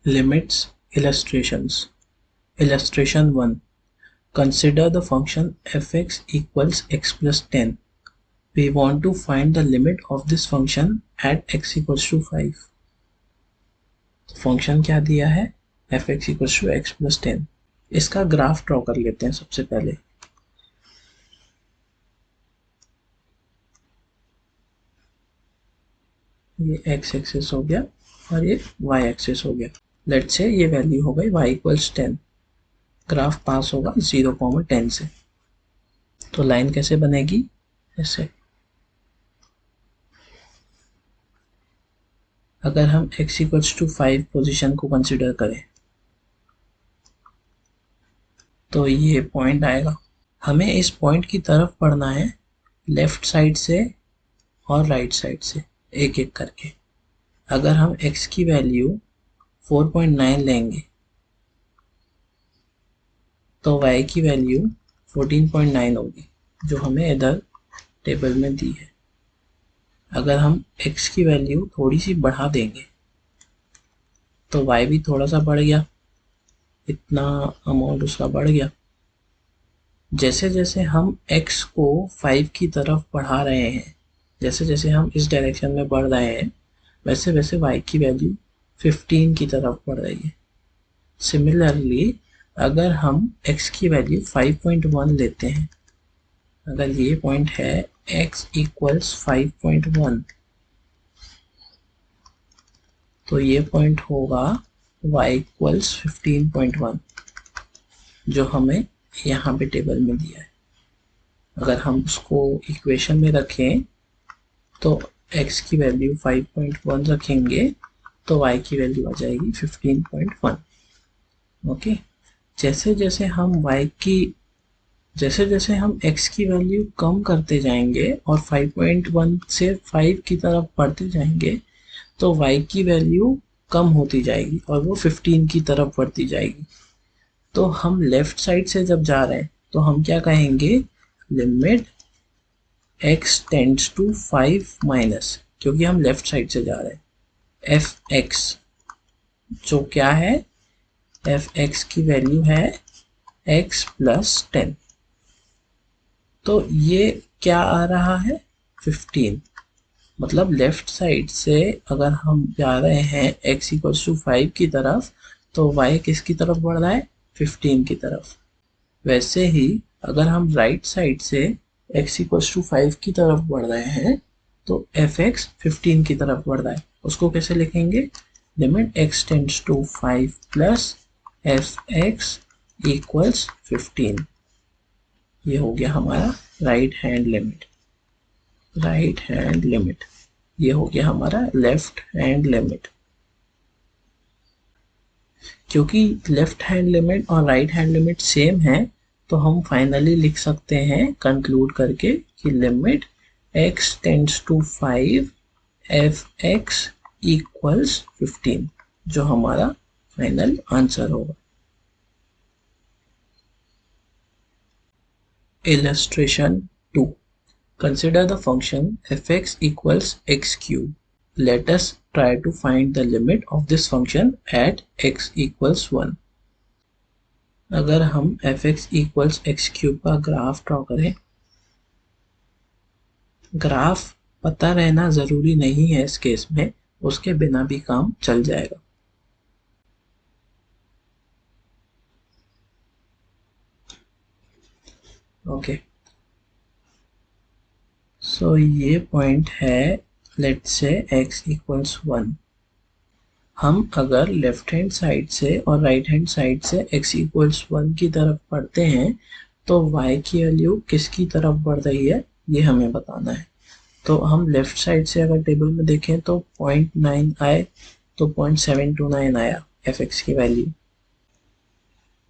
Limits, illustrations. Illustration 1. Consider the function fx equals x plus 10. We want to find the limit of this function at x equals to 5. Function क्या दिया है? fx equals to x plus 10. इसका graph draw कर लेते हैं सबसे पहले. ये x एक्सिस हो गया और ये y एक्सिस हो गया. लेट्स से ये वैल्यू हो गई y इक्वल्स 10. ग्राफ पास होगा 0,10 से. तो लाइन कैसे बनेगी? ऐसे. अगर हम x इक्वल्स टू 5 पोजीशन को कंसिडर करें तो ये पॉइंट आएगा. हमें इस पॉइंट की तरफ पढ़ना है लेफ्ट साइड से और राइट साइड से एक एक करके. अगर हम x की वैल्यू 4.9 लेंगे तो y की वैल्यू 14.9 होगी जो हमें इधर टेबल में दी है. अगर हम x की वैल्यू थोड़ी सी बढ़ा देंगे तो y भी थोड़ा सा बढ़ गया, इतना अमाउंट उसका बढ़ गया. जैसे जैसे हम x को 5 की तरफ बढ़ा रहे हैं, जैसे जैसे हम इस डायरेक्शन में बढ़ रहे हैं, वैसे वैसे y की वैल्यू 15 की तरफ बढ़ रही है. सिमिलरली अगर हम x की वैल्यू 5.1 लेते हैं, अगर ये पॉइंट है x इक्वल्स 5.1 तो ये पॉइंट होगा y इक्वल्स 15.1 जो हमें यहाँ पे टेबल में दिया है. अगर हम उसको इक्वेशन में रखें तो x की वैल्यू 5.1 रखेंगे तो y की वैल्यू आ जाएगी 15.1. ओके. जैसे जैसे हम x की वैल्यू कम करते जाएंगे और 5.1 से 5 की तरफ बढ़ते जाएंगे तो y की वैल्यू कम होती जाएगी और वो 15 की तरफ बढ़ती जाएगी. तो हम लेफ्ट साइड से जब जा रहे हैं तो हम क्या कहेंगे? Limit x tends to 5 minus, क्योंकि हम लेफ्ट साइड से जा रहे हैं, fx जो क्या है? fx की वैल्यू है x प्लस 10. तो ये क्या आ रहा है? 15. मतलब लेफ्ट साइड से अगर हम जा रहे हैं x इक्वल्स टू 5 की तरफ तो y किसकी तरफ बढ़ रहा है? 15 की तरफ. वैसे ही अगर हम राइट साइड से x इक्वल्स टू 5 की तरफ बढ़ रहे हैं तो fx 15 की तरफ बढ़ रहा है. उसको कैसे लिखेंगे? Limit x tends to 5 plus fx equals 15. ये हो गया हमारा right hand limit. Right hand limit. ये हो गया हमारा लेफ्ट हैंड लिमिट. क्योंकि लेफ्ट हैंड लिमिट और राइट हैंड लिमिट सेम है तो हम फाइनली लिख सकते हैं कंक्लूड करके कि limit x tends to 5 fx equals 15 जो हमारा फाइनल आंसर होगा. Illustration 2. Consider the function fx equals x cube. Let us try to find the limit of this function at x equals 1. अगर हम fx equals x cube का graph draw करें, graph पता रहना ज़रूरी नहीं है इस केस में, उसके बिना भी काम चल जाएगा. ओके. सो ये पॉइंट है लेट्स से x इक्वल्स 1. हम अगर लेफ्ट हैंड साइड से और राइट हैंड साइड से x इक्वल्स 1 की तरफ बढ़ते हैं तो y की वैल्यू किसकी तरफ बढ़ रही है ये हमें बताना है. तो हम लेफ्ट साइड से अगर टेबल में देखें तो 0.9 आए तो 0.729 आया fx की वैल्यू,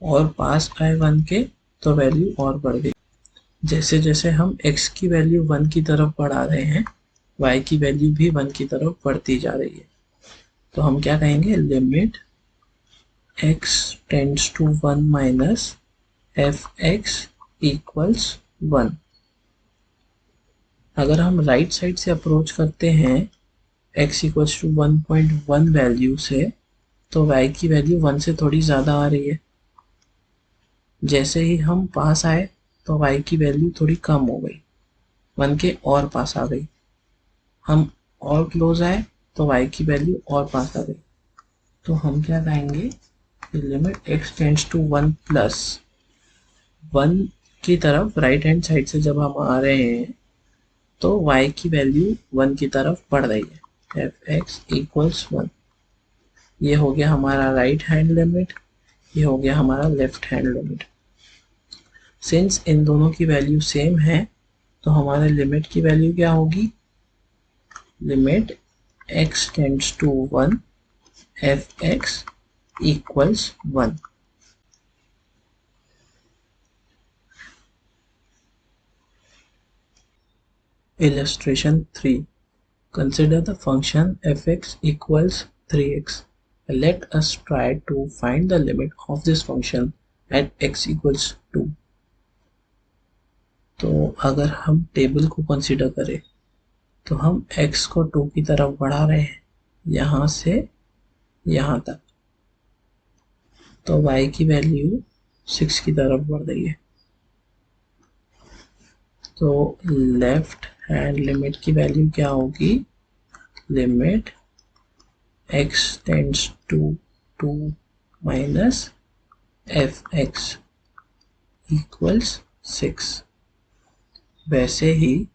और पास आए 1 के तो वैल्यू और बढ़ गई. जैसे जैसे हम x की वैल्यू 1 की तरफ बढ़ा रहे हैं y की वैल्यू भी 1 की तरफ बढ़ती जा रही है. तो हम क्या कहेंगे? Limit x tends to 1 minus fx equals 1. अगर हम राइट साइड से अप्रोच करते हैं x इक्वल्स टू 1.1 वैल्यू से तो y की वैल्यू 1 से थोड़ी ज़्यादा आ रही है। जैसे ही हम पास आए तो y की वैल्यू थोड़ी कम हो गई, 1 के और पास आ गई। हम और क्लोज आए तो y की वैल्यू और पास आ गई। तो हम क्या कहेंगे, limit x tends to 1 plus 1 की तरफ राइट हैंड साइड से जब हम आ रहे हैं तो y की वैल्यू 1 की तरफ बढ़ रही है, f(x) इक्वल्स 1। ये हो गया हमारा राइट हैंड लिमिट, ये हो गया हमारा left hand limit. Since in दोनों की वैल्यू सेम है तो हमारे लिमिट की वैल्यू क्या होगी, limit x tends to 1 f(x) equals 1। Illustration 3. Consider the function f(x) equals 3x. Let us try to find the limit of this function at x equals 2. तो अगर हम टेबल को कंसीडर करें तो हम x को 2 की तरफ बढ़ा रहे हैं, यहाँ से यहाँ तक, तो y की वैल्यू 6 की तरफ बढ़ रही है। तो लेफ्ट हैंड लिमिट की वैल्यू क्या होगी, limit x tends to 2 minus f(x) equals 6। वैसे ही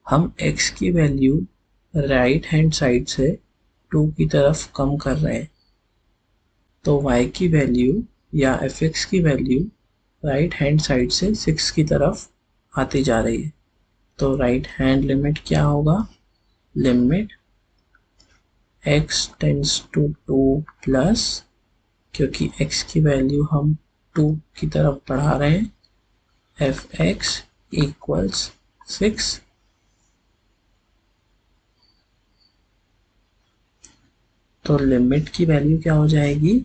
हम x की वैल्यू राइट हैंड साइड से 2 की तरफ कम कर रहे हैं, तो y की वैल्यू या f(x) की वैल्यू राइट हैंड साइड से 6 की तरफ आती जा रही है। तो राइट हैंड लिमिट क्या होगा, limit x tends to 2 plus, क्योंकि x की वैल्यू हम 2 की तरफ बढ़ा रहे हैं, f(x) इक्वल्स 6। तो लिमिट की वैल्यू क्या हो जाएगी,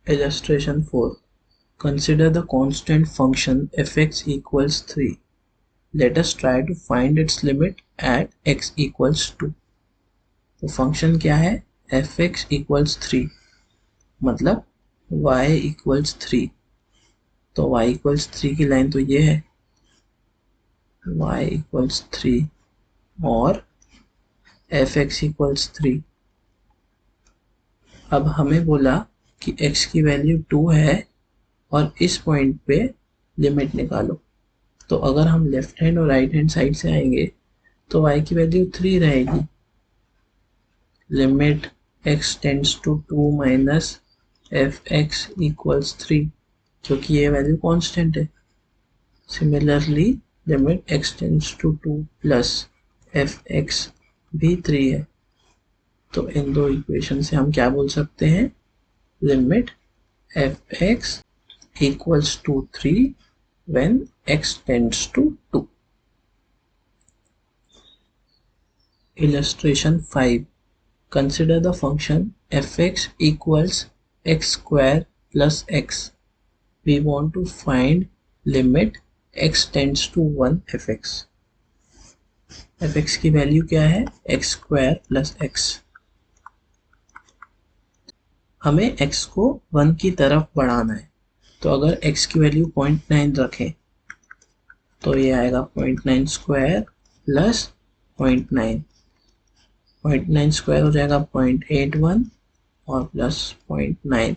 Illustration 4. Consider the constant function f(x) equals 3. Let us try to find its limit at x equals 2. तो फंक्शन क्या है, f(x) equals 3, मतलब y equals 3। तो y equals 3 की लाइन तो ये है, y equals 3 और f(x) equals 3। अब हमें बोला कि x की वैल्यू 2 है और इस पॉइंट पे लिमिट निकालो। तो अगर हम लेफ्ट हैंड और राइट हैंड साइड से आएंगे तो y की वैल्यू 3 रहेगी, limit x tends to 2 minus f(x) equals 3, क्योंकि ये वैल्यू कांस्टेंट है। Similarly limit x tends to 2 plus f(x) भी 3 है। तो इन दो इक्वेशन से हम क्या बोल सकते हैं, limit f(x) equals to 3 when x tends to 2. Illustration 5. Consider the function f(x) equals x square plus x. We want to find limit x tends to 1 f(x). f(x) की वैल्यू क्या है, x square plus x। हमें x को 1 की तरफ बढ़ाना है, तो अगर x की वैल्यू 0.9 रखें तो ये आएगा 0.9 स्क्वायर प्लस 0.9, 0.9 स्क्वायर हो जाएगा 0.81 और प्लस 0.9,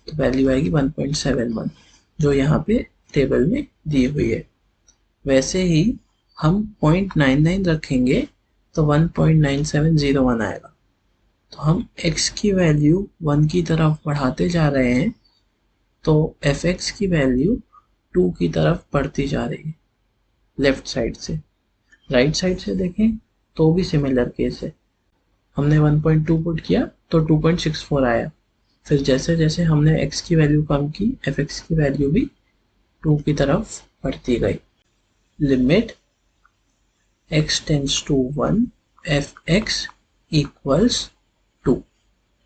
तो वैल्यू आएगी 1.71 जो यहाँ पे टेबल में दी हुई है। वैसे ही हम 0.99 रखेंगे तो 1.9701 आएगा। तो हम x की वैल्यू 1 की तरफ बढ़ाते जा रहे हैं, तो f(x) की वैल्यू 2 की तरफ बढ़ती जा रही है लेफ्ट साइड से। राइट साइड से देखें तो भी सिमिलर केस है, हमने 1.2 पुट किया तो 2.64 आया। फिर जैसे जैसे हमने x की वैल्यू कम की, f(x) की वैल्यू भी 2 की तरफ बढ़ती गई। Limit x tends to 1 f(x) equals 2।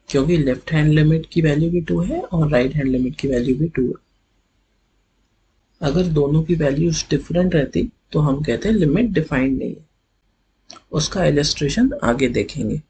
क्योंकि लेफ्ट हैंड लिमिट की वैल्यू भी 2 है और राइट हैंड लिमिट की वैल्यू भी 2 है। अगर दोनों की वैल्यूज डिफरेंट रहती तो हम कहते हैं लिमिट डिफाइंड नहीं है। उसका इलस्ट्रेशन आगे देखेंगे।